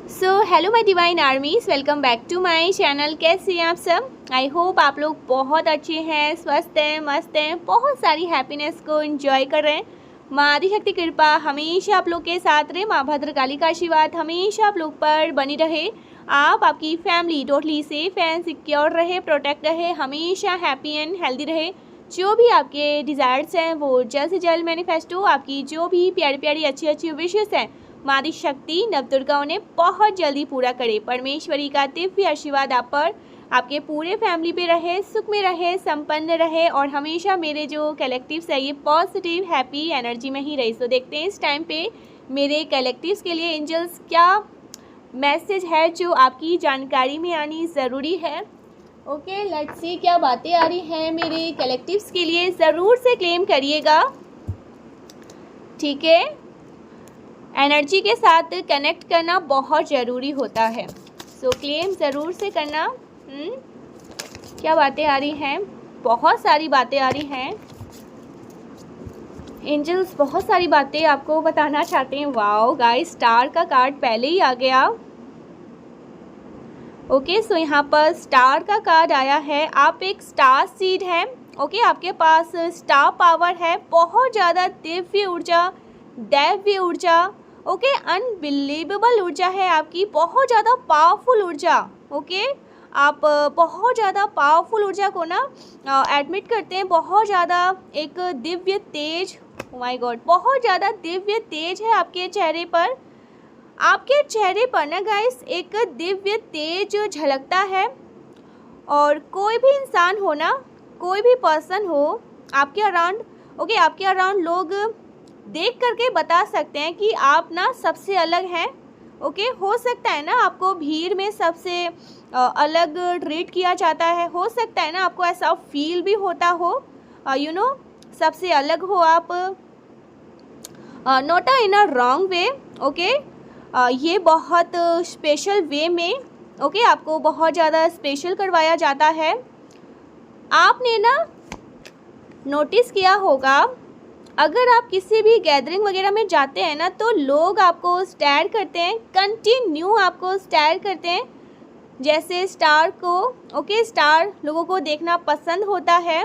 Hello my divine armies, welcome back to my channel. कैसे हैं आप सब? आई होप आप लोग बहुत अच्छे हैं, स्वस्थ हैं, मस्त हैं, बहुत सारी हैप्पीनेस को एंजॉय कर रहे हैं। माँ आदिशक्ति कृपा हमेशा आप लोग के साथ रहे, माँ भद्रकाली का आशीर्वाद हमेशा आप लोग पर बनी रहे। आपकी family totally safe and secure रहे, प्रोटेक्ट रहे, हमेशा हैप्पी एंड हेल्दी रहे। जो भी आपके डिज़ायर्स हैं वो जल्द से जल्द मैनिफेस्ट हो। आपकी जो भी प्यारी प्यारी अच्छी अच्छी विशेस हैं माँ आदिशक्ति नवदुर्गा उन्हें बहुत जल्दी पूरा करे। परमेश्वरी का दिव्य आशीर्वाद आप पर, आपके पूरे फैमिली पे रहे, सुख में रहे, संपन्न रहे और हमेशा मेरे जो कलेक्टिव्स है ये पॉजिटिव हैप्पी एनर्जी में ही रहे। सो देखते हैं इस टाइम पे मेरे कलेक्टिव्स के लिए एंजल्स क्या मैसेज है जो आपकी जानकारी में आनी ज़रूरी है। ओके, लेट्स सी क्या बातें आ रही हैं मेरे कलेक्टिव्स के लिए। ज़रूर से क्लेम करिएगा, ठीक है। एनर्जी के साथ कनेक्ट करना बहुत ज़रूरी होता है, सो क्लेम ज़रूर से करना। क्या बातें आ रही हैं? बहुत सारी बातें आ रही हैं। एंजल्स बहुत सारी बातें आपको बताना चाहते हैं। वाओ गाइस, स्टार का कार्ड पहले ही आ गया। ओके, सो यहाँ पर स्टार का कार्ड आया है। आप एक स्टार सीड हैं। ओके, आपके पास स्टार पावर है, बहुत ज़्यादा दिव्य ऊर्जा, दैव्य ऊर्जा। ओके, अनबिलीवेबल ऊर्जा है आपकी, बहुत ज़्यादा पावरफुल ऊर्जा। ओके, आप बहुत ज़्यादा पावरफुल ऊर्जा को ना एडमिट करते हैं। बहुत ज़्यादा एक दिव्य तेज, ओ माय गॉड, बहुत ज़्यादा दिव्य तेज है आपके चेहरे पर। आपके चेहरे पर ना गाइस एक दिव्य तेज झलकता है। और कोई भी इंसान हो ना, कोई भी पर्सन हो आपके अराउंड, ओके, आपके अराउंड लोग देख करके बता सकते हैं कि आप ना सबसे अलग हैं। ओके, हो सकता है ना आपको भीड़ में सबसे अलग ट्रीट किया जाता है, हो सकता है ना आपको ऐसा फील भी होता हो, सबसे अलग हो आप, not in a wrong way. Okay, ये बहुत स्पेशल वे में, ओके, आपको बहुत ज़्यादा स्पेशल करवाया जाता है। आपने ना नोटिस किया होगा, अगर आप किसी भी गैदरिंग वगैरह में जाते हैं ना तो लोग आपको स्टेयर करते हैं, कंटिन्यू आपको स्टेयर करते हैं, जैसे स्टार को। ओके, स्टार लोगों को देखना पसंद होता है,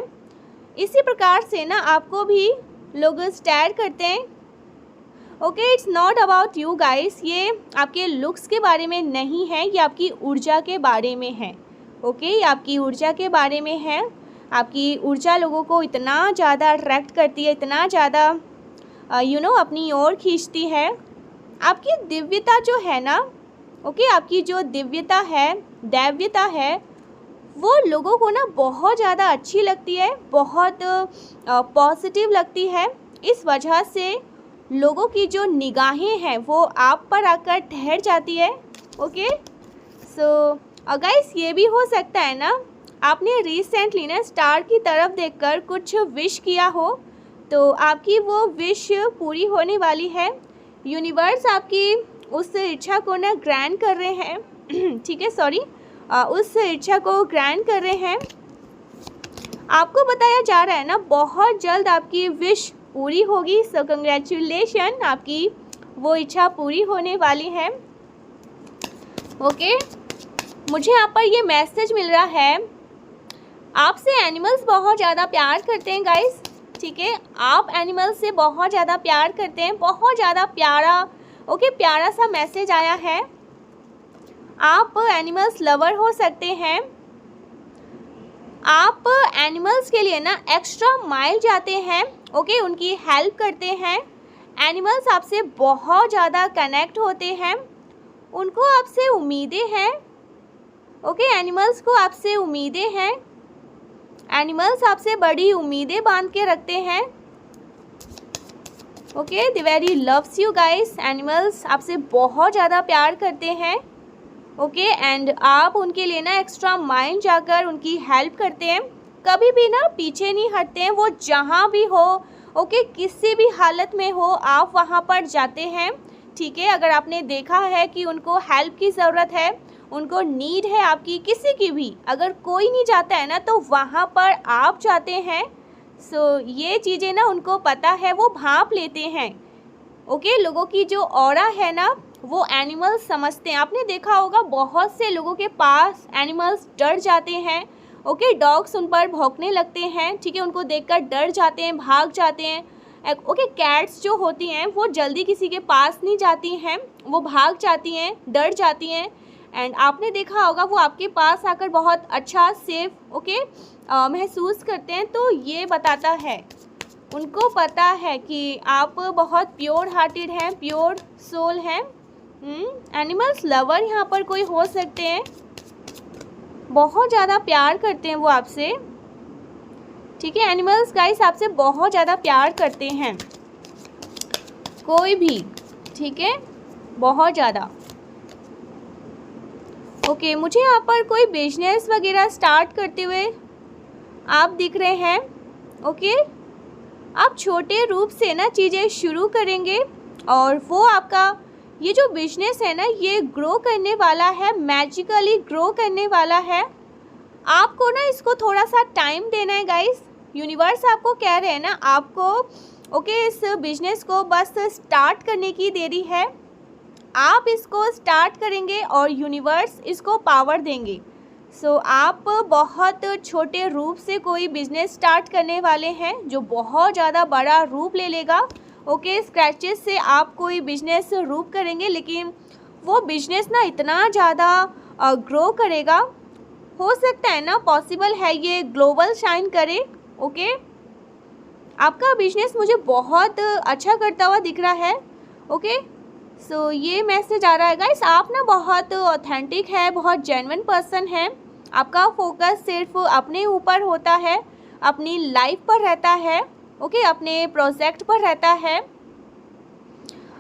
इसी प्रकार से ना आपको भी लोग स्टेयर करते हैं। Okay, it's not about you guys, ये आपके लुक्स के बारे में नहीं है, ये आपकी ऊर्जा के बारे में है। ओके, ये आपकी ऊर्जा के बारे में है। आपकी ऊर्जा लोगों को इतना ज़्यादा अट्रैक्ट करती है, इतना ज़्यादा अपनी ओर खींचती है। आपकी दिव्यता जो है ना, ओके, आपकी जो दिव्यता है, दैव्यता है, वो लोगों को ना बहुत ज़्यादा अच्छी लगती है, बहुत पॉजिटिव लगती है। इस वजह से लोगों की जो निगाहें हैं वो आप पर आकर ठहर जाती है। ओके, सो गाइस, ये भी हो सकता है ना आपने रिसेंटली ना स्टार की तरफ देखकर कुछ विश किया हो, तो आपकी वो विश पूरी होने वाली है। यूनिवर्स आपकी उस इच्छा को ना ग्रांट कर रहे हैं ठीक है, सॉरी, उस इच्छा को ग्रांट कर रहे हैं। आपको बताया जा रहा है ना बहुत जल्द आपकी विश पूरी होगी। सो कंग्रेचुलेशन, आपकी वो इच्छा पूरी होने वाली है। ओके, मुझे यहाँ पर ये मैसेज मिल रहा है, आपसे एनिमल्स बहुत ज़्यादा प्यार करते हैं गाइस, ठीक है। आप एनिमल्स से बहुत ज़्यादा प्यार करते हैं, बहुत ज़्यादा प्यारा, ओके, प्यारा सा मैसेज आया है। आप एनिमल्स लवर हो सकते हैं। आप एनिमल्स के लिए ना एक्स्ट्रा माइल जाते हैं, ओके, उनकी हेल्प करते हैं। एनिमल्स आपसे बहुत ज़्यादा कनेक्ट होते हैं, उनको आपसे उम्मीदें हैं। ओके, एनिमल्स को आपसे उम्मीदें हैं, एनिमल्स आपसे बड़ी उम्मीदें बांध के रखते हैं। Okay, they very loves you guys. Animals आपसे बहुत ज़्यादा प्यार करते हैं। ओके, एंड आप उनके लिए ना एक्स्ट्रा माइल जाकर उनकी हेल्प करते हैं, कभी भी ना पीछे नहीं हटते हैं। वो जहाँ भी हो, ओके, किसी भी हालत में हो, आप वहाँ पर जाते हैं, ठीक है। अगर आपने देखा है कि उनको हेल्प की ज़रूरत है, उनको नीड है आपकी, किसी की भी, अगर कोई नहीं जाता है ना तो वहाँ पर आप जाते हैं। सो ये चीज़ें ना उनको पता है, वो भांप लेते हैं। ओके, लोगों की जो ऑरा है ना वो एनिमल्स समझते हैं। आपने देखा होगा बहुत से लोगों के पास एनिमल्स डर जाते हैं, ओके, डॉग्स उन पर भौंकने लगते हैं, ठीक है, उनको देखकर डर जाते हैं, भाग जाते हैं, ओके। कैट्स जो होती हैं वो जल्दी किसी के पास नहीं जाती हैं, वो भाग जाती हैं, डर जाती हैं। एंड आपने देखा होगा वो आपके पास आकर बहुत अच्छा सेफ, ओके, महसूस करते हैं। तो ये बताता है, उनको पता है कि आप बहुत प्योर हार्टेड हैं, प्योर सोल हैं। एनिमल्स लवर यहाँ पर कोई हो सकते हैं, बहुत ज़्यादा प्यार करते हैं वो आपसे, ठीक है। एनिमल्स गाइस आपसे बहुत ज़्यादा प्यार करते हैं, कोई भी, ठीक है, बहुत ज़्यादा। ओके, मुझे यहाँ पर कोई बिजनेस वगैरह स्टार्ट करते हुए आप दिख रहे हैं, ओके। आप छोटे रूप से ना चीज़ें शुरू करेंगे और वो आपका ये जो बिजनेस है ना ये ग्रो करने वाला है, मैजिकली ग्रो करने वाला है। आपको ना इसको थोड़ा सा टाइम देना है गाइस। यूनिवर्स आपको कह रहे हैं ना, आपको ओके इस बिजनेस को बस स्टार्ट करने की देरी है। आप इसको स्टार्ट करेंगे और यूनिवर्स इसको पावर देंगे। सो आप बहुत छोटे रूप से कोई बिजनेस स्टार्ट करने वाले हैं जो बहुत ज़्यादा बड़ा रूप ले लेगा, ओके। स्क्रैचेस से आप कोई बिजनेस रूप करेंगे, लेकिन वो बिजनेस ना इतना ज़्यादा ग्रो करेगा, हो सकता है ना, पॉसिबल है ये ग्लोबल शाइन करे, ओके। आपका बिजनेस मुझे बहुत अच्छा करता हुआ दिख रहा है, ओके। सो ये मैसेज आ रहा है गाइस, आप ना बहुत ऑथेंटिक है, बहुत जेन्युइन पर्सन है। आपका फोकस सिर्फ अपने ऊपर होता है, अपनी लाइफ पर रहता है, ओके, अपने प्रोजेक्ट पर रहता है।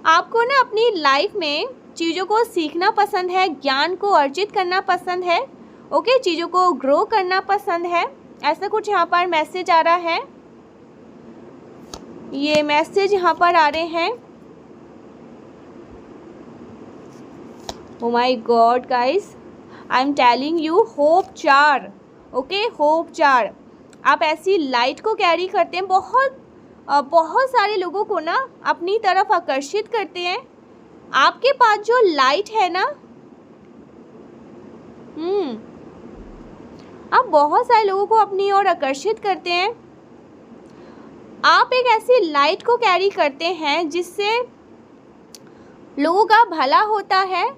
आपको ना अपनी लाइफ में चीज़ों को सीखना पसंद है, ज्ञान को अर्जित करना पसंद है, ओके, चीज़ों को ग्रो करना पसंद है, ऐसा कुछ यहाँ पर मैसेज आ रहा है। ये मैसेज यहाँ पर आ रहे हैं। Oh my God guys, I am telling you, hope चार, ओके, होप चार। आप ऐसी लाइट को कैरी करते हैं, बहुत सारे लोगों को ना अपनी तरफ आकर्षित करते हैं। आपके पास जो लाइट है ना, आप बहुत सारे लोगों को अपनी ओर आकर्षित करते हैं। आप एक ऐसी लाइट को कैरी करते हैं जिससे लोगों का भला होता है,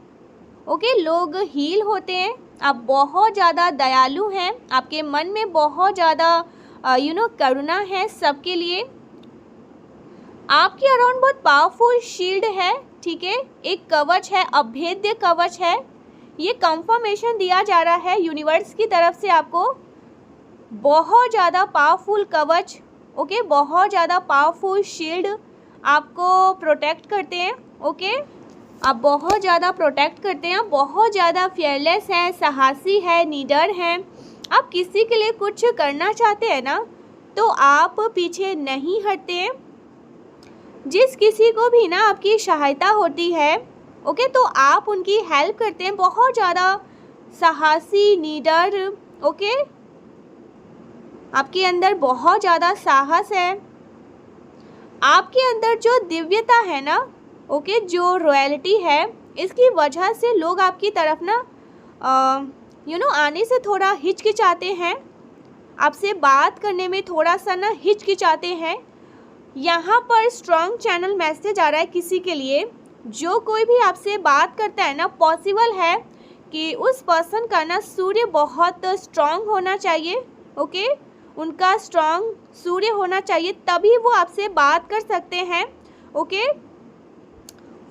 ओके, लोग हील होते हैं। आप बहुत ज़्यादा दयालु हैं, आपके मन में बहुत ज़्यादा करुणा है सबके लिए। आपके अराउंड बहुत पावरफुल शील्ड है, ठीक है, एक कवच है, अभेद्य कवच है। ये कंफर्मेशन दिया जा रहा है यूनिवर्स की तरफ से, आपको बहुत ज़्यादा पावरफुल कवच, ओके, बहुत ज़्यादा पावरफुल शील्ड आपको प्रोटेक्ट करते हैं, ओके। आप बहुत ज़्यादा प्रोटेक्ट करते हैं, आप बहुत ज़्यादा फियरलेस हैं, साहसी है, निडर हैं। आप किसी के लिए कुछ करना चाहते हैं ना तो आप पीछे नहीं हटते हैं। जिस किसी को भी ना आपकी सहायता होती है, ओके, तो आप उनकी हेल्प करते हैं, बहुत ज़्यादा साहसी, निडर, ओके। आपके अंदर बहुत ज़्यादा साहस है। आपके अंदर जो दिव्यता है ना, ओके, जो रॉयल्टी है, इसकी वजह से लोग आपकी तरफ ना आने से थोड़ा हिचकिचाते हैं, आपसे बात करने में थोड़ा सा ना हिचकिचाते हैं। यहाँ पर स्ट्रॉन्ग चैनल मैसेज आ रहा है किसी के लिए, जो कोई भी आपसे बात करता है ना, पॉसिबल है कि उस पर्सन का ना सूर्य बहुत स्ट्रॉन्ग होना चाहिए, ओके, उनका स्ट्रॉन्ग सूर्य होना चाहिए, तभी वो आपसे बात कर सकते हैं, ओके।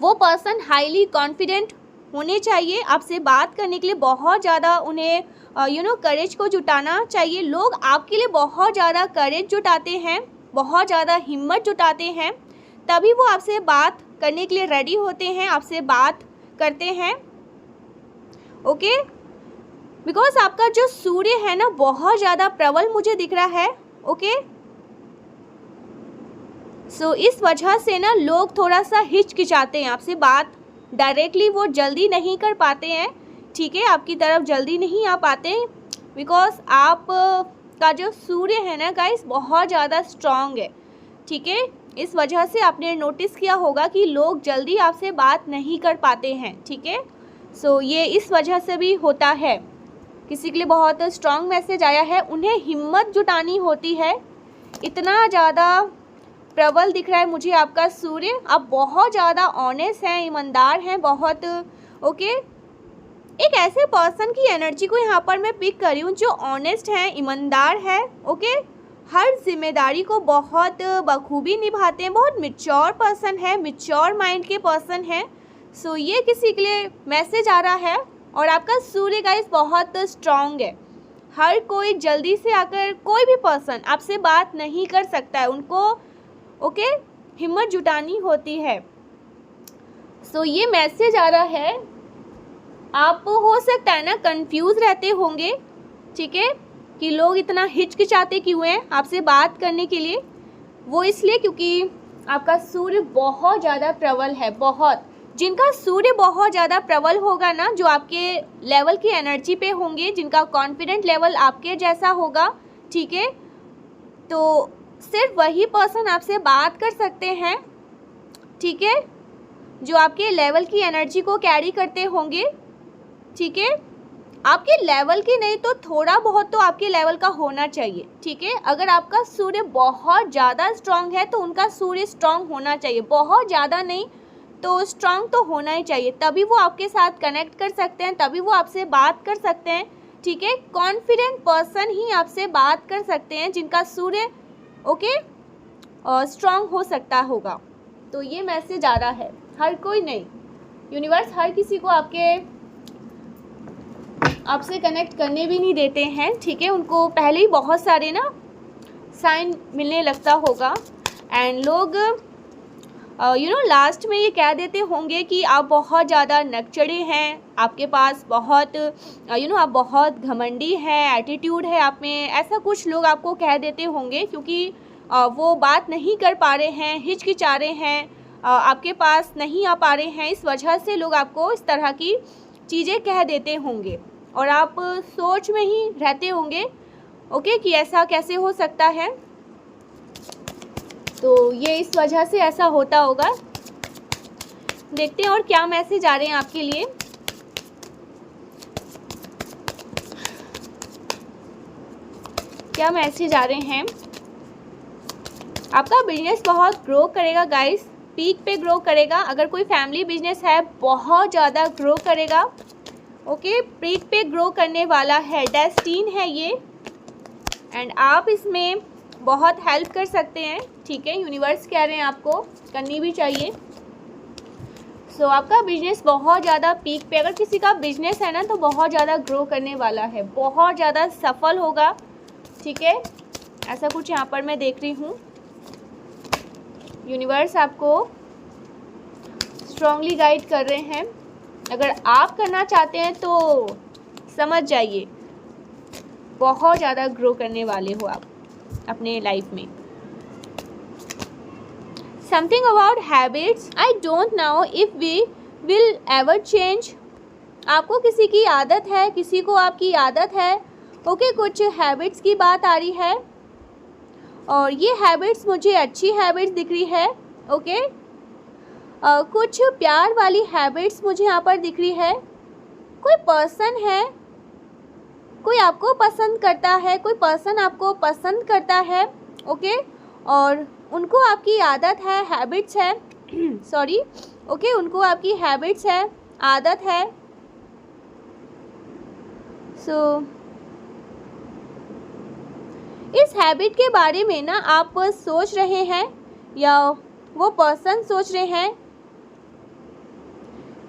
वो पर्सन हाईली कॉन्फिडेंट होने चाहिए, आपसे बात करने के लिए बहुत ज़्यादा उन्हें करेज को जुटाना चाहिए। लोग आपके लिए बहुत ज़्यादा करेज जुटाते हैं, बहुत ज़्यादा हिम्मत जुटाते हैं, तभी वो आपसे बात करने के लिए रेडी होते हैं, आपसे बात करते हैं, ओके। बिकॉज आपका जो सूर्य है ना बहुत ज़्यादा प्रबल मुझे दिख रहा है, ओके। सो इस वजह से ना लोग थोड़ा सा हिचकिचाते हैं, आपसे बात डायरेक्टली वो जल्दी नहीं कर पाते हैं, ठीक है, आपकी तरफ जल्दी नहीं आ पाते, बिकॉज आप का जो सूर्य है ना गाइस बहुत ज़्यादा स्ट्रॉन्ग है, ठीक है। इस वजह से आपने नोटिस किया होगा कि लोग जल्दी आपसे बात नहीं कर पाते हैं, ठीक है। सो ये इस वजह से भी होता है। किसी के लिए बहुत स्ट्रॉन्ग मैसेज आया है, उन्हें हिम्मत जुटानी होती है। इतना ज़्यादा प्रबल दिख रहा है मुझे आपका सूर्य। आप बहुत ज़्यादा ऑनेस्ट हैं, ईमानदार हैं, बहुत ओके। एक ऐसे पर्सन की एनर्जी को यहाँ पर मैं पिक कर रही हूँ जो ऑनेस्ट है, ईमानदार है, ओके। हर जिम्मेदारी को बहुत बखूबी निभाते हैं, बहुत मैच्योर पर्सन है, मैच्योर माइंड के पर्सन हैं। सो ये किसी के लिए मैसेज आ रहा है। और आपका सूर्य गाइस बहुत स्ट्रॉन्ग है। हर कोई जल्दी से आकर, कोई भी पर्सन आपसे बात नहीं कर सकता है, उनको ओके हिम्मत जुटानी होती है। सो ये मैसेज आ रहा है। आप हो सकता है ना कंफ्यूज रहते होंगे, ठीक है, कि लोग इतना हिचकिचाते क्यों हैं आपसे बात करने के लिए। वो इसलिए क्योंकि आपका सूर्य बहुत ज़्यादा प्रबल है। बहुत जिनका सूर्य बहुत ज़्यादा प्रबल होगा ना, जो आपके लेवल की एनर्जी पे होंगे, जिनका कॉन्फिडेंट लेवल आपके जैसा होगा, ठीक है, तो सिर्फ वही पर्सन आपसे बात कर सकते हैं, ठीक है, जो आपके लेवल की एनर्जी को कैरी करते होंगे, ठीक है। आपके लेवल की नहीं तो थोड़ा बहुत तो आपके लेवल का होना चाहिए, ठीक है। अगर आपका सूर्य बहुत ज़्यादा स्ट्रांग है तो उनका सूर्य स्ट्रांग होना चाहिए, बहुत ज़्यादा नहीं तो स्ट्रांग तो होना ही चाहिए, तभी वो आपके साथ कनेक्ट कर सकते हैं, तभी वो आपसे बात कर सकते हैं, ठीक है। कॉन्फिडेंट पर्सन ही आपसे बात कर सकते हैं जिनका सूर्य ओके स्ट्रांग हो सकता होगा। तो ये मैसेज आ रहा है। हर कोई नहीं, यूनिवर्स हर किसी को आपसे कनेक्ट करने भी नहीं देते हैं, ठीक है। उनको पहले ही बहुत सारे ना साइन मिलने लगता होगा एंड लोग लास्ट में ये कह देते होंगे कि आप बहुत ज़्यादा नकचढ़े हैं, आपके पास बहुत आप बहुत घमंडी हैं, एटीट्यूड है आप में, ऐसा कुछ लोग आपको कह देते होंगे क्योंकि वो बात नहीं कर पा रहे हैं, हिचकिचा रहे हैं, आपके पास नहीं आ पा रहे हैं। इस वजह से लोग आपको इस तरह की चीज़ें कह देते होंगे और आप सोच में ही रहते होंगे ओके कि ऐसा कैसे हो सकता है। तो ये इस वजह से ऐसा होता होगा। देखते हैं और क्या मैसेज आ रहे हैं आपके लिए। क्या मैसेज आ रहे हैं। आपका बिजनेस बहुत ग्रो करेगा गाइस, पीक पे ग्रो करेगा। अगर कोई फैमिली बिजनेस है बहुत ज़्यादा ग्रो करेगा, ओके, पीक पे ग्रो करने वाला है, डेस्टीन है ये एंड आप इसमें बहुत हेल्प कर सकते हैं, ठीक है। यूनिवर्स कह रहे हैं आपको करनी भी चाहिए। सो आपका बिजनेस बहुत ज़्यादा पीक पे, अगर किसी का बिजनेस है ना तो बहुत ज़्यादा ग्रो करने वाला है, बहुत ज़्यादा सफल होगा, ठीक है। ऐसा कुछ यहाँ पर मैं देख रही हूँ। यूनिवर्स आपको स्ट्रांगली गाइड कर रहे हैं। अगर आप करना चाहते हैं तो समझ जाइए बहुत ज़्यादा ग्रो करने वाले हो आप अपने लाइफ में। Something about habits, I don't know if we will ever change. आपको किसी की आदत है, किसी को आपकी आदत है, ओके, कुछ हैबिट्स की बात आ रही है और ये हैबिट्स मुझे अच्छी हैबिट्स दिख रही है, ओके। कुछ प्यार वाली हैबिट्स मुझे यहाँ पर दिख रही है। कोई पर्सन है, कोई आपको पसंद करता है, कोई पर्सन आपको पसंद करता है, ओके, और उनको आपकी आदत है, हैबिट्स है सॉरी, ओके, उनको आपकी हैबिट्स है, आदत है। सो इस हैबिट के बारे में ना आप सोच रहे हैं या वो पर्सन सोच रहे हैं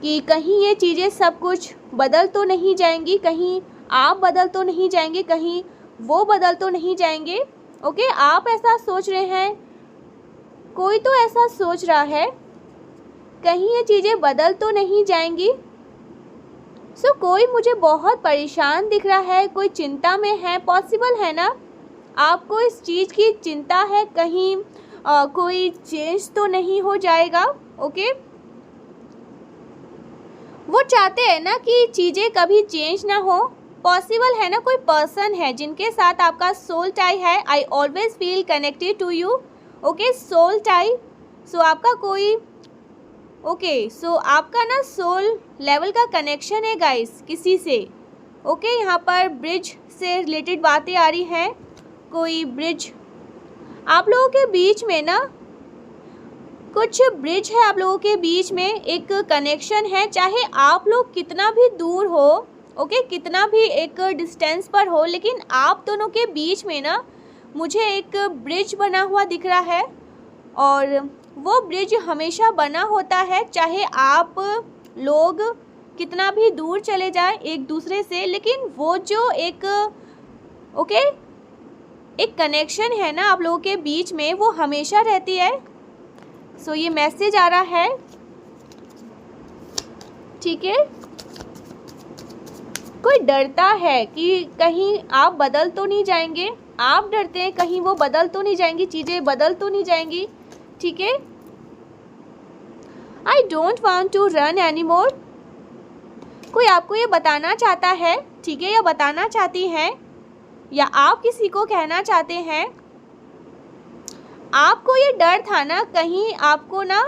कि कहीं ये चीज़ें सब कुछ बदल तो नहीं जाएंगी, कहीं आप बदल तो नहीं जाएंगे, कहीं वो बदल तो नहीं जाएंगे, ओके। आप ऐसा सोच रहे हैं, कोई तो ऐसा सोच रहा है कहीं ये चीज़ें बदल तो नहीं जाएंगी। सो कोई मुझे बहुत परेशान दिख रहा है, कोई चिंता में है, पॉसिबल है ना आपको इस चीज़ की चिंता है, कहीं कोई चेंज तो नहीं हो जाएगा, ओके। वो चाहते हैं ना कि चीज़ें कभी चेंज ना हो, पॉसिबल है ना कोई पर्सन है जिनके साथ आपका सोल टाई है। I always feel connected to you, okay, soul tie. So आपका कोई सो आपका ना सोल लेवल का कनेक्शन है गाइस किसी से। ओके, यहाँ पर ब्रिज से रिलेटेड बातें आ रही हैं। कोई ब्रिज आप लोगों के बीच में ना, कुछ ब्रिज है आप लोगों के बीच में, एक कनेक्शन है। चाहे आप लोग कितना भी दूर हो, ओके, कितना भी एक डिस्टेंस पर हो, लेकिन आप दोनों के बीच में ना मुझे एक ब्रिज बना हुआ दिख रहा है। और वो ब्रिज हमेशा बना होता है, चाहे आप लोग कितना भी दूर चले जाएं एक दूसरे से, लेकिन वो जो एक एक कनेक्शन है ना आप लोगों के बीच में, वो हमेशा रहती है। सो ये मैसेज आ रहा है, ठीक है। कोई डरता है कि कहीं आप बदल तो नहीं जाएंगे, आप डरते हैं कहीं वो बदल तो नहीं जाएंगी, चीज़ें बदल तो नहीं जाएंगी, ठीक है। I don't want to run any more. कोई आपको ये बताना चाहता है, ठीक है, या बताना चाहती हैं, या आप किसी को कहना चाहते हैं, आपको ये डर था ना, कहीं आपको ना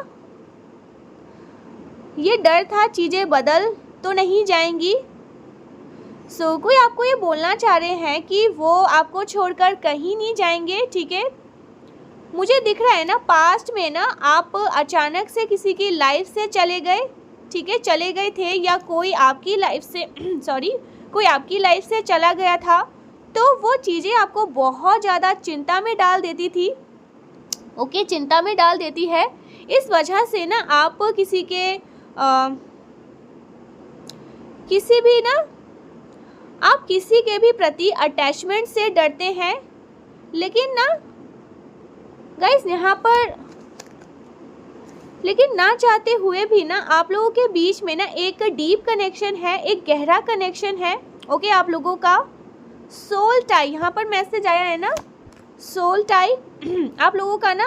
ये डर था चीज़ें बदल तो नहीं जाएंगी। सो कोई आपको ये बोलना चाह रहे हैं कि वो आपको छोड़कर कहीं नहीं जाएंगे, ठीक है। मुझे दिख रहा है ना, पास्ट में ना आप अचानक से किसी की लाइफ से चले गए, ठीक है, चले गए थे, या कोई आपकी लाइफ से कोई आपकी लाइफ से चला गया था, तो वो चीज़ें आपको बहुत ज़्यादा चिंता में डाल देती थी, ओके, चिंता में डाल देती है। इस वजह से ना आप किसी के आप किसी के भी प्रति अटैचमेंट से डरते हैं। लेकिन ना गाइस यहाँ पर, लेकिन ना चाहते हुए भी ना आप लोगों के बीच में ना एक डीप कनेक्शन है, एक गहरा कनेक्शन है, ओके। आप लोगों का सोल टाई, यहाँ पर मैसेज आया है ना, सोल टाई। आप लोगों का ना,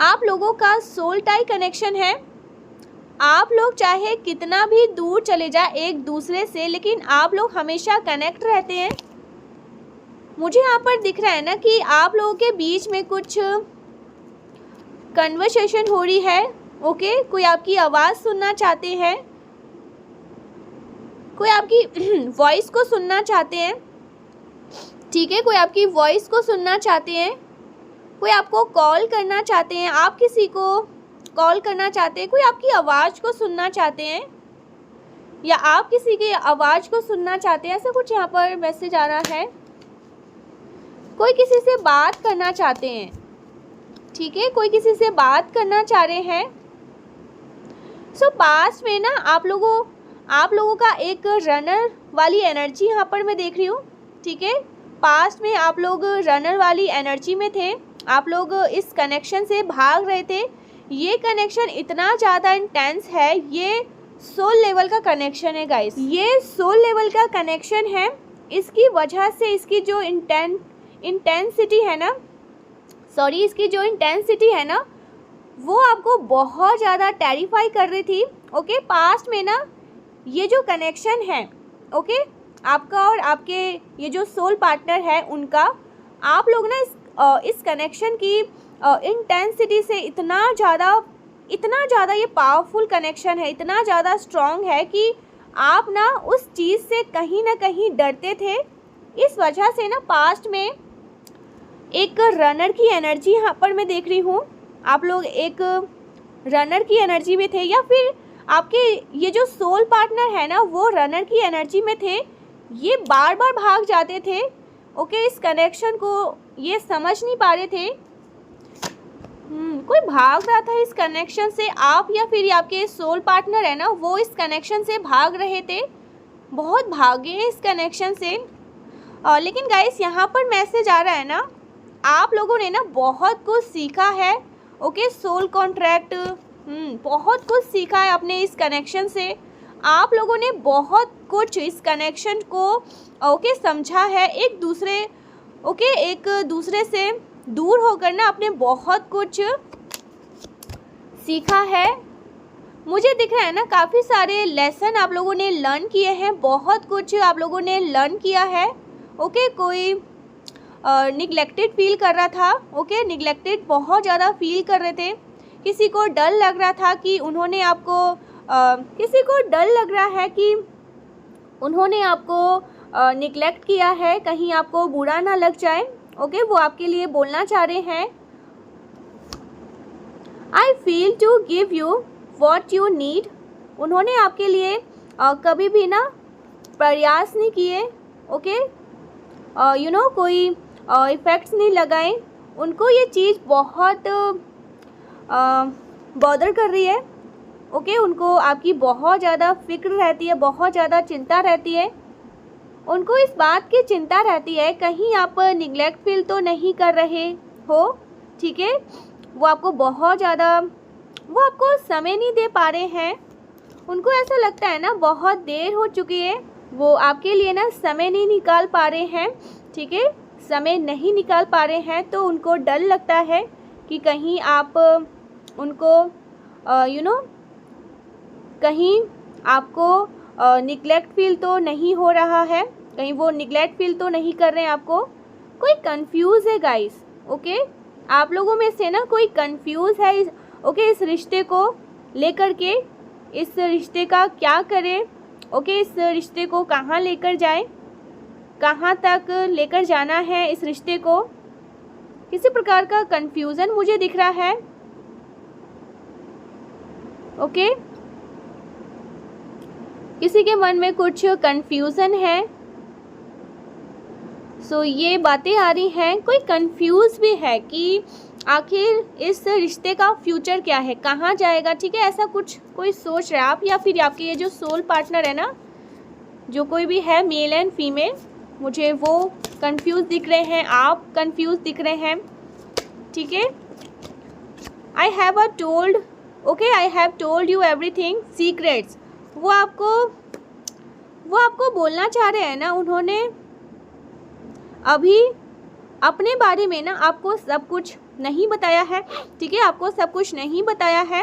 आप लोगों का सोल टाई कनेक्शन है। आप लोग चाहे कितना भी दूर चले जाए एक दूसरे से, लेकिन आप लोग हमेशा कनेक्ट रहते हैं। मुझे यहाँ पर दिख रहा है ना कि आप लोगों के बीच में कुछ कन्वर्सेशन हो रही है, ओके। कोई आपकी आवाज़ सुनना चाहते हैं, कोई आपकी वॉइस को सुनना चाहते हैं, ठीक है, कोई आपकी वॉइस को सुनना चाहते हैं, कोई आपको कॉल करना चाहते हैं, आप किसी को कॉल करना चाहते हैं, कोई आपकी आवाज़ को सुनना चाहते हैं, या आप किसी की आवाज़ को सुनना चाहते हैं, ऐसा कुछ यहाँ पर मैसेज आ रहा है। कोई किसी से बात करना चाहते हैं, ठीक है, कोई किसी से बात करना चाह रहे हैं। सो पास्ट में ना आप लोगों का एक रनर वाली एनर्जी यहाँ पर मैं देख रही हूँ, ठीक है। पास्ट में आप लोग रनर वाली एनर्जी में थे, आप लोग इस कनेक्शन से भाग रहे थे। ये कनेक्शन इतना ज़्यादा इंटेंस है, ये सोल लेवल का कनेक्शन है गाइस, ये सोल लेवल का कनेक्शन है। इसकी वजह से इसकी जो इंटेंसिटी है ना, इसकी जो इंटेंसिटी है ना, वो आपको बहुत ज़्यादा टेरिफाई कर रही थी, ओके। पास्ट में ना ये जो कनेक्शन है, ओके, आपका और आपके ये जो सोल पार्टनर है उनका, आप लोग ना इस कनेक्शन की इंटेंसिटी से इतना ज़्यादा ये पावरफुल कनेक्शन है, इतना ज़्यादा स्ट्रॉन्ग है कि आप ना उस चीज़ से कहीं ना कहीं डरते थे। इस वजह से ना पास्ट में एक रनर की एनर्जी यहाँ पर मैं देख रही हूँ, आप लोग एक रनर की एनर्जी में थे, या फिर आपके ये जो सोल पार्टनर है ना वो रनर की एनर्जी में थे। ये बार बार भाग जाते थे, ओके, इस कनेक्शन को ये समझ नहीं पा रहे थे। कोई भाग रहा था इस कनेक्शन से, आप या फिर आपके सोल पार्टनर है ना वो इस कनेक्शन से भाग रहे थे, बहुत भागे इस कनेक्शन से। लेकिन गाइस यहाँ पर मैसेज आ रहा है ना, आप लोगों ने ना बहुत कुछ सीखा है, ओके, सोल कॉन्ट्रैक्ट, बहुत कुछ सीखा है अपने इस कनेक्शन से। आप लोगों ने बहुत कुछ इस कनेक्शन को, ओके, समझा है, एक दूसरे से दूर होकर ना आपने बहुत कुछ सीखा है। मुझे दिख रहा है ना काफ़ी सारे लेसन आप लोगों ने लर्न किए हैं, बहुत कुछ आप लोगों ने लर्न किया है, ओके। कोई निगलेक्टेड फील कर रहा था। ओके, निगलेक्टेड बहुत ज़्यादा फील कर रहे थे। किसी को डर लग रहा था कि उन्होंने आपको किसी को डर लग रहा है कि उन्होंने आपको निगलेक्ट किया है, कहीं आपको बुरा ना लग जाए। ओके, वो आपके लिए बोलना चाह रहे हैं, I feel to give you what you need. उन्होंने आपके लिए कभी भी ना प्रयास नहीं किए। ओके, कोई इफ़ेक्ट्स नहीं लगाए। उनको ये चीज़ बहुत बॉदर कर रही है। ओके, उनको आपकी बहुत ज़्यादा फिक्र रहती है, बहुत ज़्यादा चिंता रहती है। उनको इस बात की चिंता रहती है कहीं आप निगलेक्ट फील तो नहीं कर रहे हो। ठीक है, वो आपको समय नहीं दे पा रहे हैं। उनको ऐसा लगता है ना बहुत देर हो चुकी है, वो आपके लिए ना समय नहीं निकाल पा रहे हैं। ठीक है, समय नहीं निकाल पा रहे हैं, तो उनको डर लगता है कि कहीं आप उनको कहीं आपको निगलेक्ट फील तो नहीं हो रहा है, कहीं वो निगलेक्ट फील तो नहीं कर रहे हैं आपको। कोई कंफ्यूज है गाइस। ओके, आप लोगों में से ना कोई कंफ्यूज है ओके इस रिश्ते को लेकर के, इस रिश्ते का क्या करें। ओके, इस रिश्ते को कहाँ लेकर जाएं, कहाँ तक लेकर जाना है इस रिश्ते को। किसी प्रकार का कंफ्यूजन मुझे दिख रहा है। ओके, किसी के मन में कुछ कंफ्यूजन है। सो ये बातें आ रही हैं, कोई कंफ्यूज भी है कि आखिर इस रिश्ते का फ्यूचर क्या है, कहाँ जाएगा। ठीक है, ऐसा कुछ कोई सोच रहा है आप, या फिर आपके ये जो सोल पार्टनर है ना, जो कोई भी है मेल एंड फीमेल, मुझे वो कंफ्यूज दिख रहे हैं, आप कंफ्यूज दिख रहे हैं। ठीक है, I have told you everything secrets. वो आपको बोलना चाह रहे हैं ना, उन्होंने अभी अपने बारे में ना आपको सब कुछ नहीं बताया है। ठीक है, आपको सब कुछ नहीं बताया है।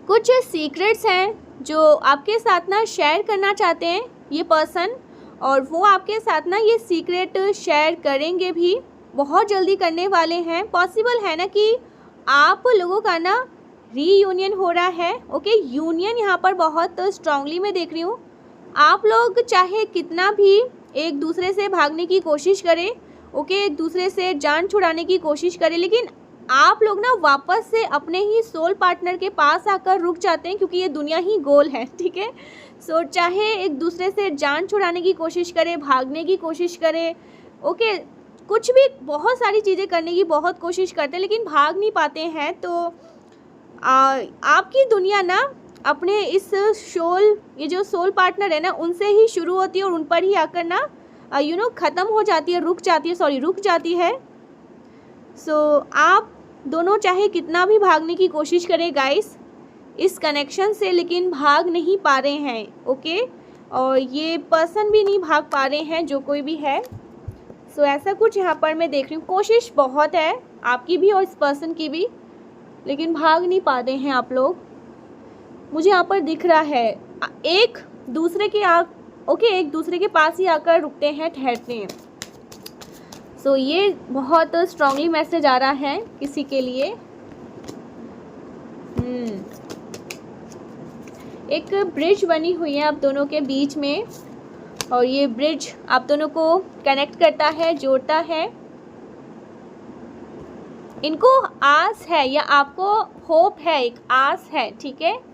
कुछ सीक्रेट्स हैं जो आपके साथ ना शेयर करना चाहते हैं ये पर्सन, और वो आपके साथ ना ये सीक्रेट शेयर करेंगे भी, बहुत जल्दी करने वाले हैं। पॉसिबल है ना कि आप लोगों का ना रीयूनियन हो रहा है। ओके, यूनियन यहाँ पर बहुत स्ट्रांगली मैं देख रही हूँ। आप लोग चाहे कितना भी एक दूसरे से भागने की कोशिश करें, ओके, एक दूसरे से जान छुड़ाने की कोशिश करें, लेकिन आप लोग ना वापस से अपने ही सोल पार्टनर के पास आकर रुक जाते हैं, क्योंकि ये दुनिया ही गोल है। ठीक है, सो चाहे एक दूसरे से जान छुड़ाने की कोशिश करें, भागने की कोशिश करें, ओके, कुछ भी बहुत सारी चीज़ें करने की बहुत कोशिश करते हैं, लेकिन भाग नहीं पाते हैं। तो आपकी दुनिया ना अपने इस ये जो सोल पार्टनर है ना, उनसे ही शुरू होती है और उन पर ही आकर ना ख़त्म हो जाती है, रुक जाती है। सो आप दोनों चाहे कितना भी भागने की कोशिश करें गाइस इस कनेक्शन से, लेकिन भाग नहीं पा रहे हैं। ओके, और ये पर्सन भी नहीं भाग पा रहे हैं, जो कोई भी है। सो ऐसा कुछ यहाँ पर मैं देख रही हूँ। कोशिश बहुत है आपकी भी और इस पर्सन की भी, लेकिन भाग नहीं पाते हैं आप लोग। मुझे यहाँ पर दिख रहा है एक दूसरे के पास ही आकर रुकते हैं, ठहरते हैं। सो ये बहुत स्ट्रांगली मैसेज आ रहा है किसी के लिए। एक ब्रिज बनी हुई है आप दोनों के बीच में, और ये ब्रिज आप दोनों को कनेक्ट करता है, जोड़ता है। इनको आस है, या आपको होप है, एक आस है, ठीक है,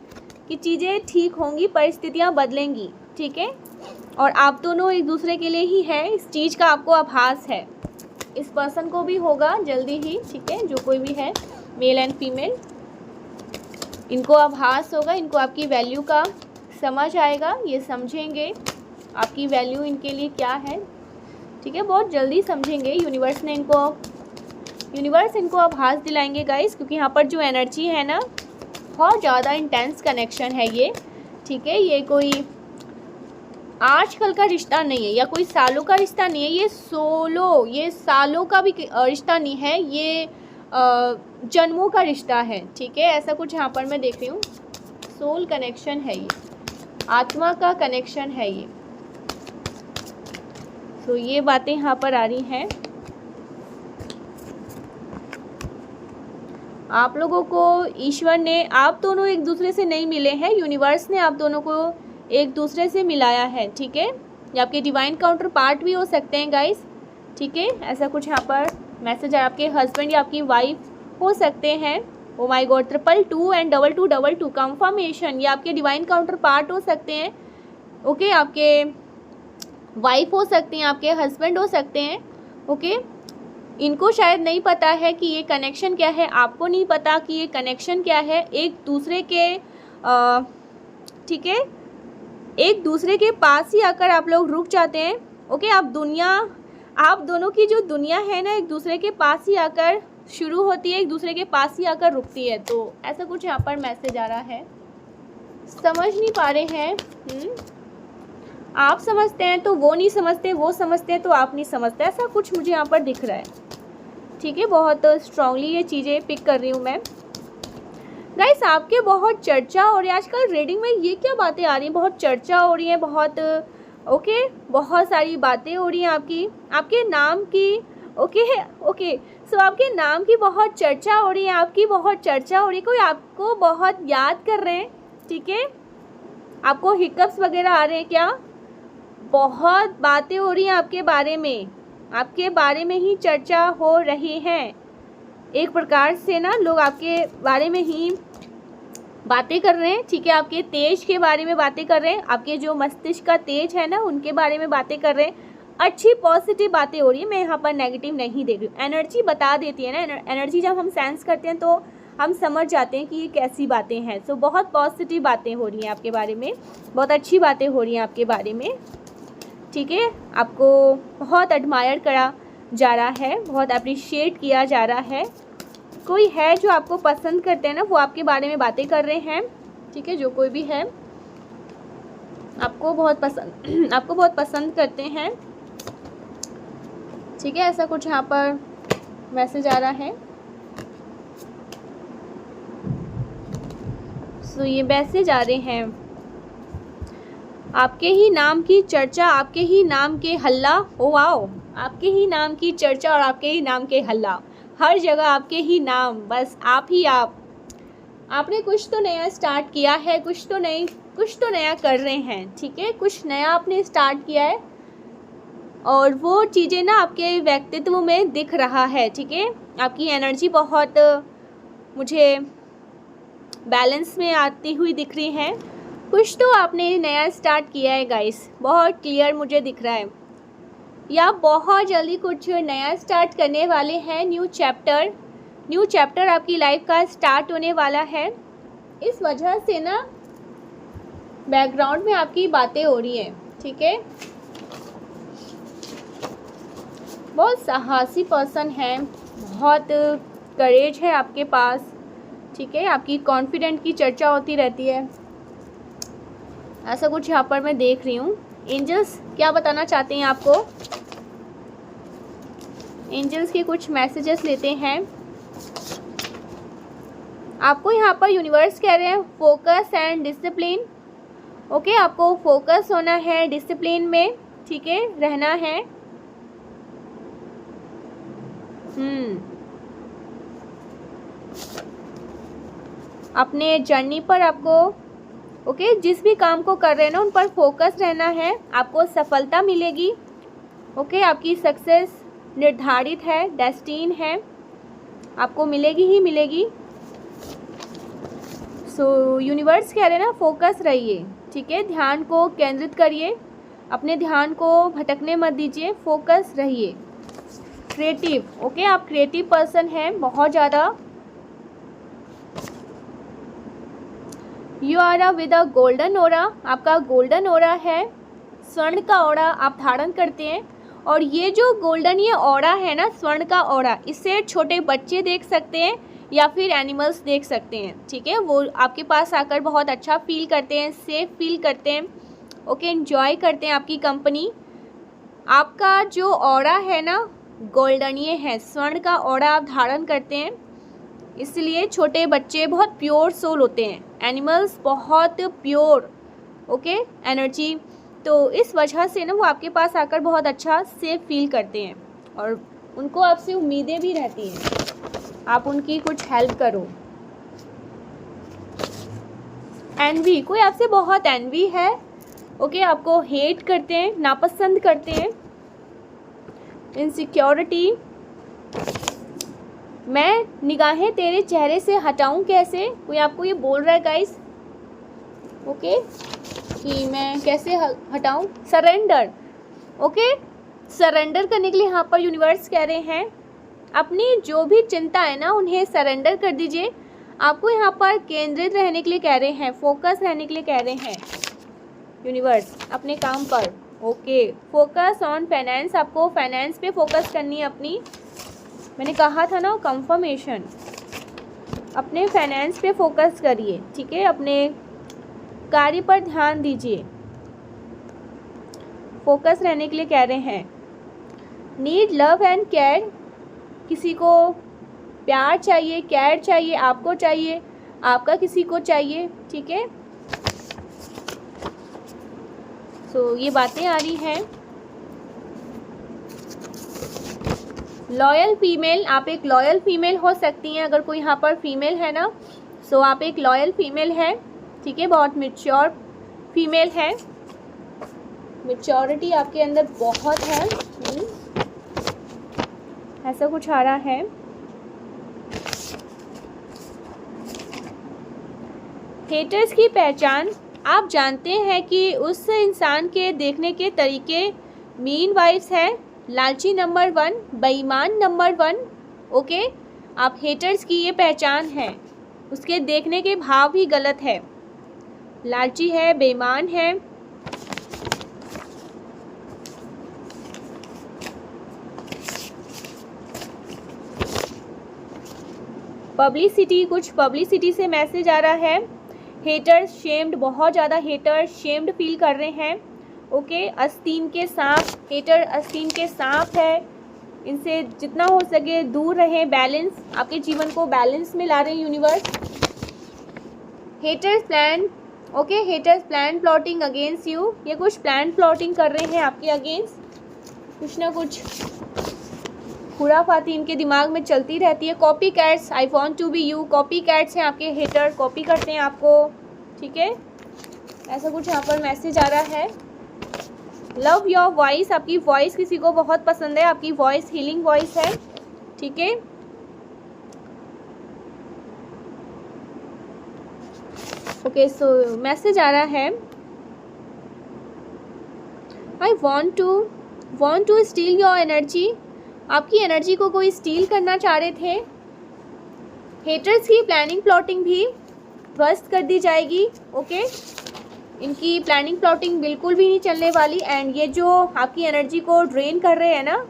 कि चीज़ें ठीक होंगी, परिस्थितियाँ बदलेंगी। ठीक है, और आप दोनों एक दूसरे के लिए ही है, इस चीज़ का आपको आभास है। इस पर्सन को भी होगा जल्दी ही। ठीक है, जो कोई भी है मेल एंड फीमेल, इनको आभास होगा, इनको आपकी वैल्यू का समझ आएगा, ये समझेंगे आपकी वैल्यू इनके लिए क्या है। ठीक है, बहुत जल्दी समझेंगे। यूनिवर्स इनको आभास दिलाएंगे गाइस, क्योंकि यहाँ पर जो एनर्जी है ना, बहुत ज़्यादा इंटेंस कनेक्शन है ये। ठीक है, ये कोई आजकल का रिश्ता नहीं है, या कोई सालों का रिश्ता नहीं है, ये सालों का भी रिश्ता नहीं है, ये जन्मों का रिश्ता है। ठीक है, ऐसा कुछ यहाँ पर मैं देख रही हूँ। सोल कनेक्शन है ये, आत्मा का कनेक्शन है ये। तो ये बातें यहाँ पर आ रही हैं। आप लोगों को ईश्वर ने, आप दोनों एक दूसरे से नहीं मिले हैं, यूनिवर्स ने आप दोनों को एक दूसरे से मिलाया है, ठीक है। ये आपके डिवाइन काउंटर पार्ट भी हो सकते हैं गाइस, ठीक है। ऐसा कुछ यहाँ पर मैसेज है, आपके हस्बैंड या आपकी वाइफ हो सकते हैं। Oh my God, 222 and 2222 confirmation, ये आपके डिवाइन काउंटर पार्ट हो सकते हैं, ओके। आपके वाइफ हो सकते हैं, आपके हस्बैंड हो सकते हैं, ओके। इनको शायद नहीं पता है कि ये कनेक्शन क्या है, आपको नहीं पता कि ये कनेक्शन क्या है। एक दूसरे के ठीक है, एक दूसरे के पास ही आकर आप लोग रुक जाते हैं, ओके। आप दोनों की जो दुनिया है ना, एक दूसरे के पास ही आकर शुरू होती है, एक दूसरे के पास ही आकर रुकती है। तो ऐसा कुछ यहाँ पर मैसेज आ रहा है। समझ नहीं पा रहे हैं, आप समझते हैं तो वो नहीं समझते, वो समझते हैं तो आप नहीं समझते, ऐसा कुछ मुझे यहाँ पर दिख रहा है, ठीक है। बहुत स्ट्रांगली ये चीज़ें पिक कर रही हूँ मैं गाइस। आपके बहुत चर्चा हो रही है आजकल रीडिंग में, ये क्या बातें आ रही हैं, बहुत चर्चा हो रही है, बहुत ओके, बहुत सारी बातें हो रही हैं आपके नाम की, ओके। सो आपके नाम की बहुत चर्चा हो रही है, आपकी बहुत चर्चा हो रही है, कोई आपको बहुत याद कर रहे हैं, ठीक है। आपको हिकअप्स वगैरह आ रहे हैं क्या? बहुत बातें हो रही हैं आपके बारे में, आपके बारे में ही चर्चा हो रही है। एक प्रकार से ना लोग आपके बारे में ही बातें कर रहे हैं, ठीक है। आपके तेज के बारे में बातें कर रहे हैं, आपके जो मस्तिष्क का तेज है ना, उनके बारे में बातें कर रहे हैं। अच्छी पॉजिटिव बातें हो रही है, मैं यहाँ पर नेगेटिव नहीं देख रही हूँ। एनर्जी बता देती है ना, एनर्जी जब हम सेंस करते हैं तो हम समझ जाते हैं कि ये कैसी बातें हैं। सो बहुत पॉजिटिव बातें हो रही हैं आपके बारे में, बहुत अच्छी बातें हो रही हैं आपके बारे में, ठीक है। आपको बहुत एडमायर करा जा रहा है, बहुत अप्रिशिएट किया जा रहा है। कोई है जो आपको पसंद करते हैं ना, वो आपके बारे में बातें कर रहे हैं, ठीक है। जो कोई भी है आपको बहुत पसंद करते हैं, ठीक है। ऐसा कुछ यहाँ पर मैसेज आ रहा है। सो ये मैसेज आ रहे हैं, आपके ही नाम की चर्चा, आपके ही नाम के हल्ला, ओ वाओ, आपके ही नाम की चर्चा और आपके ही नाम के हल्ला, हर जगह आपके ही नाम, बस आप ही आप। आपने कुछ तो नया स्टार्ट किया है, कुछ तो नया कर रहे हैं, ठीक है। कुछ नया आपने स्टार्ट किया है और वो चीज़ें ना आपके व्यक्तित्व में दिख रहा है, ठीक है। आपकी एनर्जी बहुत मुझे बैलेंस में आती हुई दिख रही है। कुछ तो आपने नया स्टार्ट किया है गाइस, बहुत क्लियर मुझे दिख रहा है। या बहुत जल्दी कुछ नया स्टार्ट करने वाले हैं, न्यू चैप्टर आपकी लाइफ का स्टार्ट होने वाला है। इस वजह से ना बैकग्राउंड में आपकी बातें हो रही हैं, ठीक है। बहुत साहसी पर्सन है, बहुत करेज है आपके पास, ठीक है। आपकी कॉन्फिडेंट की चर्चा होती रहती है, ऐसा कुछ यहाँ पर मैं देख रही हूँ। एंजल्स क्या बताना चाहते हैं आपको? एंजल्स के कुछ मैसेजेस लेते हैं। आपको यहाँ पर यूनिवर्स कह रहे हैं फोकस एंड डिसिप्लिन, ओके। आपको फोकस होना है, डिसिप्लिन में, ठीक है, रहना है। अपने जर्नी पर आपको, ओके, जिस भी काम को कर रहे हैं ना उन पर फोकस रहना है, आपको सफलता मिलेगी, ओके। आपकी सक्सेस निर्धारित है, डेस्टीन है, आपको मिलेगी ही मिलेगी। सो यूनिवर्स कह रहे हैं ना फोकस रहिए, ठीक है। ध्यान को केंद्रित करिए, अपने ध्यान को भटकने मत दीजिए, फोकस रहिए। क्रिएटिव, ओके, आप क्रिएटिव पर्सन हैं बहुत ज़्यादा। You are with a golden aura, आपका गोल्डन ओरा है, स्वर्ण का ओरा आप धारण करते हैं। और ये जो गोल्डन ये ओरा है ना, स्वर्ण का ओरा, इससे छोटे बच्चे देख सकते हैं या फिर एनिमल्स देख सकते हैं, ठीक है। वो आपके पास आकर बहुत अच्छा फील करते हैं, सेफ फील करते हैं, ओके, एंजॉय करते हैं आपकी कंपनी। आपका जो ओरा है ना गोल्डन ये है, स्वर्ण का ओरा आप धारण करते हैं, इसलिए छोटे बच्चे बहुत प्योर सोल होते हैं, एनिमल्स बहुत प्योर, ओके, एनर्जी तो इस वजह से ना वो आपके पास आकर बहुत अच्छा सेफ फील करते हैं और उनको आपसे उम्मीदें भी रहती हैं, आप उनकी कुछ हेल्प करो। एनवी, कोई आपसे बहुत एनवी है, ओके, आपको हेट करते हैं, नापसंद करते हैं। इनसिक्योरिटी, मैं निगाहें तेरे चेहरे से हटाऊं कैसे, कोई आपको ये बोल रहा है गाइस, ओके, कि मैं कैसे हटाऊं। सरेंडर, ओके, सरेंडर करने के लिए यहाँ पर यूनिवर्स कह रहे हैं अपनी जो भी चिंता है ना उन्हें सरेंडर कर दीजिए। आपको यहाँ पर केंद्रित रहने के लिए कह रहे हैं, फोकस रहने के लिए कह रहे हैं यूनिवर्स अपने काम पर। ओके, फोकस ऑन फाइनेंस, आपको फाइनेंस पे फोकस करनी है अपनी, मैंने कहा था ना कंफर्मेशन, अपने फाइनेंस पे फोकस करिए, ठीक है, अपने कार्य पर ध्यान दीजिए, फोकस रहने के लिए कह रहे हैं। नीड लव एंड केयर, किसी को प्यार चाहिए, केयर चाहिए, आपको चाहिए, आपका किसी को चाहिए, ठीक है। सो ये बातें आ रही हैं। लॉयल फीमेल, आप एक लॉयल फीमेल हो सकती हैं, अगर कोई यहाँ पर फीमेल है ना, सो आप एक लॉयल फीमेल है, ठीक है, बहुत मैच्योर फीमेल है, मैच्योरिटी आपके अंदर बहुत है, ऐसा कुछ आ रहा है। हेटर्स की पहचान, आप जानते हैं कि उस इंसान के देखने के तरीके मीन वाइब्स हैं, लालची नंबर 1, बेईमान नंबर 1, ओके, आप हेटर्स की ये पहचान है, उसके देखने के भाव ही गलत है, लालची है, बेईमान है। पब्लिसिटी, कुछ पब्लिसिटी से मैसेज आ रहा है। हेटर्स शेम्ड, बहुत ज़्यादा हेटर्स शेम्ड फील कर रहे हैं, ओके, आस्तीन के सांप, हेटर आस्तीन के सांप है, इनसे जितना हो सके दूर रहें। बैलेंस, आपके जीवन को बैलेंस में ला रहे हैं universe. Haters plan, okay, haters plan plotting against you, ये कुछ प्लान प्लॉटिंग कर रहे हैं आपके अगेंस्ट, कुछ ना कुछ खुराफाती इनके दिमाग में चलती रहती है। Copy cats, I want to be you, copy cats हैं आपके हेटर, कॉपी करते हैं आपको, ठीक है, ऐसा कुछ यहाँ पर मैसेज आ रहा है। लव योर वॉइस, आपकी वॉइस किसी को बहुत पसंद है, आपकी वॉइस हीलिंग वॉइस है, ठीक है। ओके, सो मैसेज आ रहा है, I want to steal your energy, आपकी एनर्जी को कोई स्टील करना चाह रहे थे। हेटर्स की प्लानिंग प्लॉटिंग भी ध्वस्त कर दी जाएगी, ओके, इनकी प्लानिंग प्लॉटिंग बिल्कुल भी नहीं चलने वाली। एंड ये जो आपकी एनर्जी को ड्रेन कर रहे हैं ना,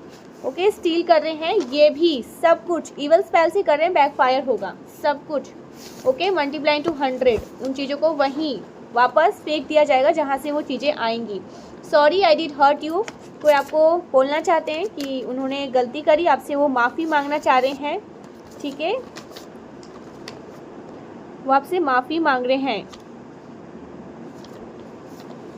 ओके, स्टील कर रहे हैं, ये भी सब कुछ इवल स्पेल से कर रहे हैं, बैकफायर होगा सब कुछ, ओके, मल्टीप्लाई टू 100, उन चीज़ों को वहीं वापस फेंक दिया जाएगा जहाँ से वो चीज़ें आएंगी। Sorry I did hurt you, कोई आपको बोलना चाहते हैं कि उन्होंने गलती करी, आपसे वो माफ़ी मांगना चाह रहे हैं, ठीक है, वो आपसे माफ़ी मांग रहे हैं।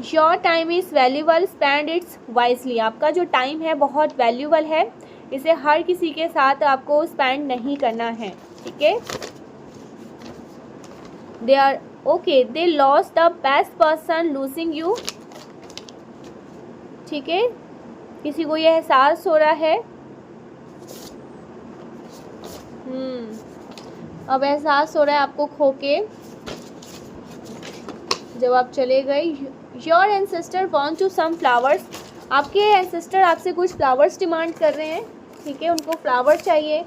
Your time is valuable, spend it's wisely, आपका जो टाइम है बहुत वैल्यूबल है, इसे हर किसी के साथ आपको स्पेंड नहीं करना है, ठीक है। They are okay, they lost the best person losing you, ठीक है, किसी को यह एहसास हो रहा है, अब एहसास हो रहा है आपको खो के जब आप चले गए। Your ancestor want to some flowers, आपके एंसेस्टर आपसे कुछ फ्लावर्स डिमांड कर रहे हैं, ठीक है, उनको फ्लावर्स चाहिए,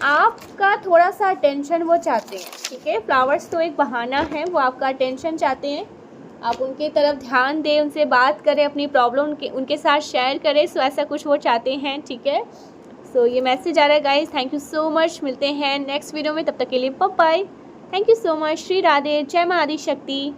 आपका थोड़ा सा अटेंशन वो चाहते हैं, ठीक है, फ्लावर्स तो एक बहाना है, वो आपका अटेंशन चाहते हैं, आप उनके तरफ ध्यान दें, उनसे बात करें, अपनी प्रॉब्लम उनके साथ शेयर करें, सो ऐसा कुछ वो चाहते हैं, ठीक है। सो ये मैसेज आ रहा है guys, thank you so much, मिलते हैं नेक्स्ट वीडियो में, तब तक के लिए bye bye, thank you so much, Shri Radhe, जय मां आदि शक्ति।